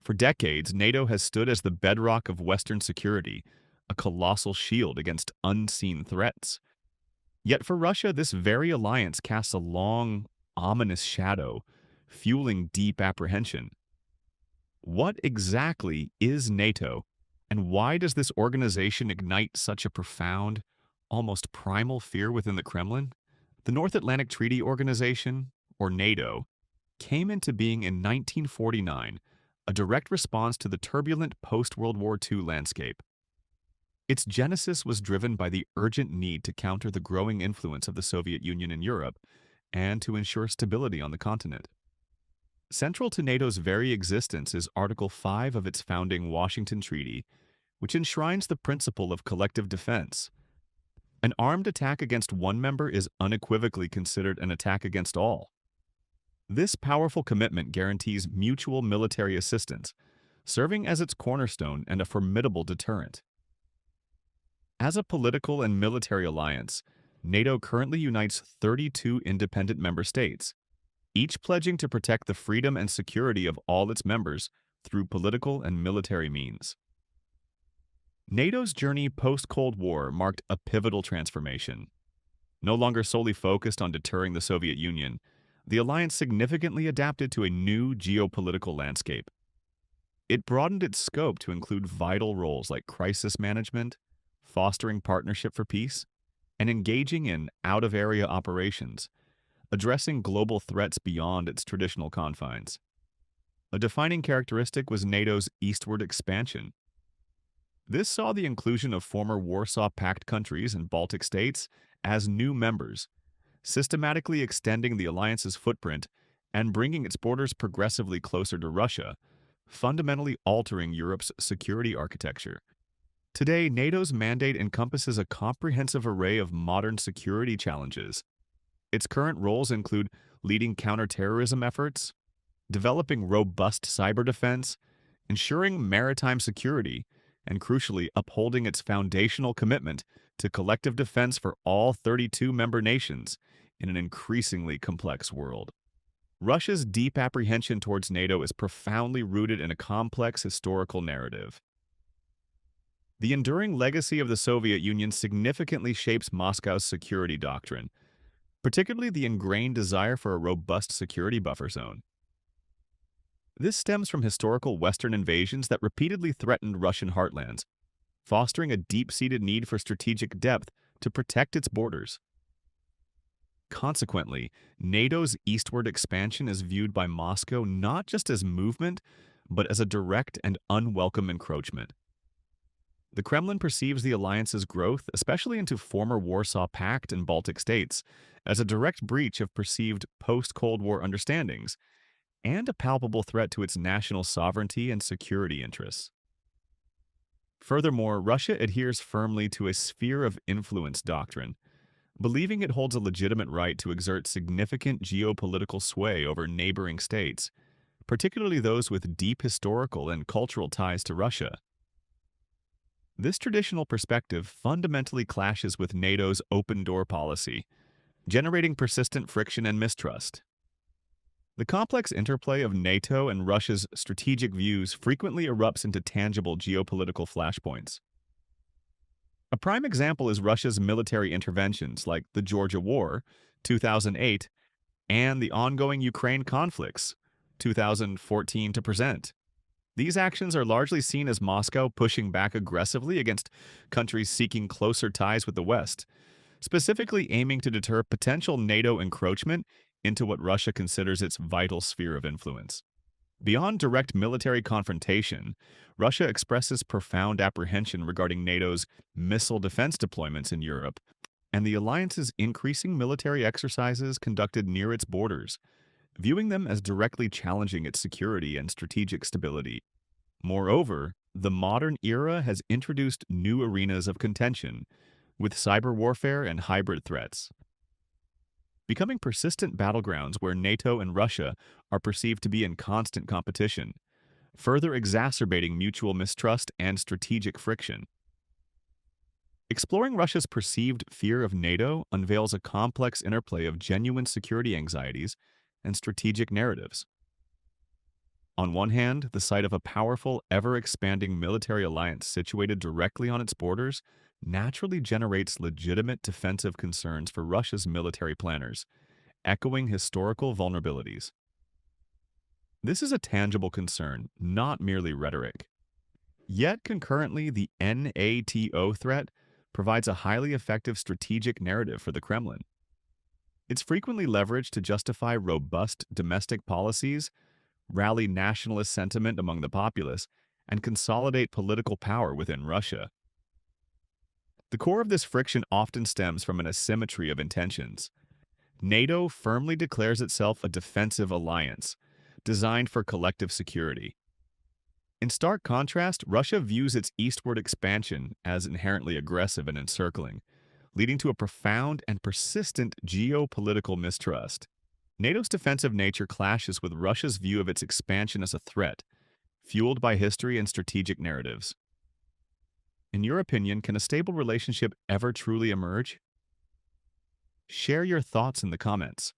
For decades, NATO has stood as the bedrock of Western security, a colossal shield against unseen threats. Yet for Russia, this very alliance casts a long, ominous shadow, fueling deep apprehension. What exactly is NATO, and why does this organization ignite such a profound, almost primal fear within the Kremlin? The North Atlantic Treaty Organization, or NATO, came into being in 1949, a direct response to the turbulent post-World War II landscape. Its genesis was driven by the urgent need to counter the growing influence of the Soviet Union in Europe and to ensure stability on the continent. Central to NATO's very existence is Article 5 of its founding Washington Treaty, which enshrines the principle of collective defense. An armed attack against one member is unequivocally considered an attack against all. This powerful commitment guarantees mutual military assistance, serving as its cornerstone and a formidable deterrent. As a political and military alliance, NATO currently unites 32 independent member states, each pledging to protect the freedom and security of all its members through political and military means. NATO's journey post-Cold War marked a pivotal transformation. No longer solely focused on deterring the Soviet Union, the alliance significantly adapted to a new geopolitical landscape. It broadened its scope to include vital roles like crisis management, fostering partnership for peace, and engaging in out-of-area operations, addressing global threats beyond its traditional confines. A defining characteristic was NATO's eastward expansion. This saw the inclusion of former Warsaw Pact countries and Baltic states as new members, systematically extending the alliance's footprint and bringing its borders progressively closer to Russia, fundamentally altering Europe's security architecture. Today, NATO's mandate encompasses a comprehensive array of modern security challenges. Its current roles include leading counterterrorism efforts, developing robust cyber defense, ensuring maritime security, and crucially, upholding its foundational commitment to collective defense for all 32 member nations in an increasingly complex world. Russia's deep apprehension towards NATO is profoundly rooted in a complex historical narrative. The enduring legacy of the Soviet Union significantly shapes Moscow's security doctrine, particularly the ingrained desire for a robust security buffer zone. This stems from historical Western invasions that repeatedly threatened Russian heartlands, fostering a deep-seated need for strategic depth to protect its borders. Consequently, NATO's eastward expansion is viewed by Moscow not just as movement, but as a direct and unwelcome encroachment. The Kremlin perceives the alliance's growth, especially into former Warsaw Pact and Baltic states, as a direct breach of perceived post-Cold War understandings and a palpable threat to its national sovereignty and security interests. Furthermore, Russia adheres firmly to a sphere of influence doctrine, believing it holds a legitimate right to exert significant geopolitical sway over neighboring states, particularly those with deep historical and cultural ties to Russia. This traditional perspective fundamentally clashes with NATO's open-door policy, generating persistent friction and mistrust. The complex interplay of NATO and Russia's strategic views frequently erupts into tangible geopolitical flashpoints. A prime example is Russia's military interventions like the Georgia War, 2008, and the ongoing Ukraine conflicts, 2014 to present. These actions are largely seen as Moscow pushing back aggressively against countries seeking closer ties with the West, specifically aiming to deter potential NATO encroachment into what Russia considers its vital sphere of influence. Beyond direct military confrontation, Russia expresses profound apprehension regarding NATO's missile defense deployments in Europe and the alliance's increasing military exercises conducted near its borders, viewing them as directly challenging its security and strategic stability. Moreover, the modern era has introduced new arenas of contention, with cyber warfare and hybrid threats, becoming persistent battlegrounds where NATO and Russia are perceived to be in constant competition, further exacerbating mutual mistrust and strategic friction. Exploring Russia's perceived fear of NATO unveils a complex interplay of genuine security anxieties and strategic narratives. On one hand, the sight of a powerful, ever-expanding military alliance situated directly on its borders naturally generates legitimate defensive concerns for Russia's military planners, echoing historical vulnerabilities. This is a tangible concern, not merely rhetoric. Yet concurrently, the NATO threat provides a highly effective strategic narrative for the Kremlin. It's frequently leveraged to justify robust domestic policies, rally nationalist sentiment among the populace, and consolidate political power within Russia. The core of this friction often stems from an asymmetry of intentions. NATO firmly declares itself a defensive alliance, designed for collective security. In stark contrast, Russia views its eastward expansion as inherently aggressive and encircling, leading to a profound and persistent geopolitical mistrust. NATO's defensive nature clashes with Russia's view of its expansion as a threat, fueled by history and strategic narratives. In your opinion, can a stable relationship ever truly emerge? Share your thoughts in the comments.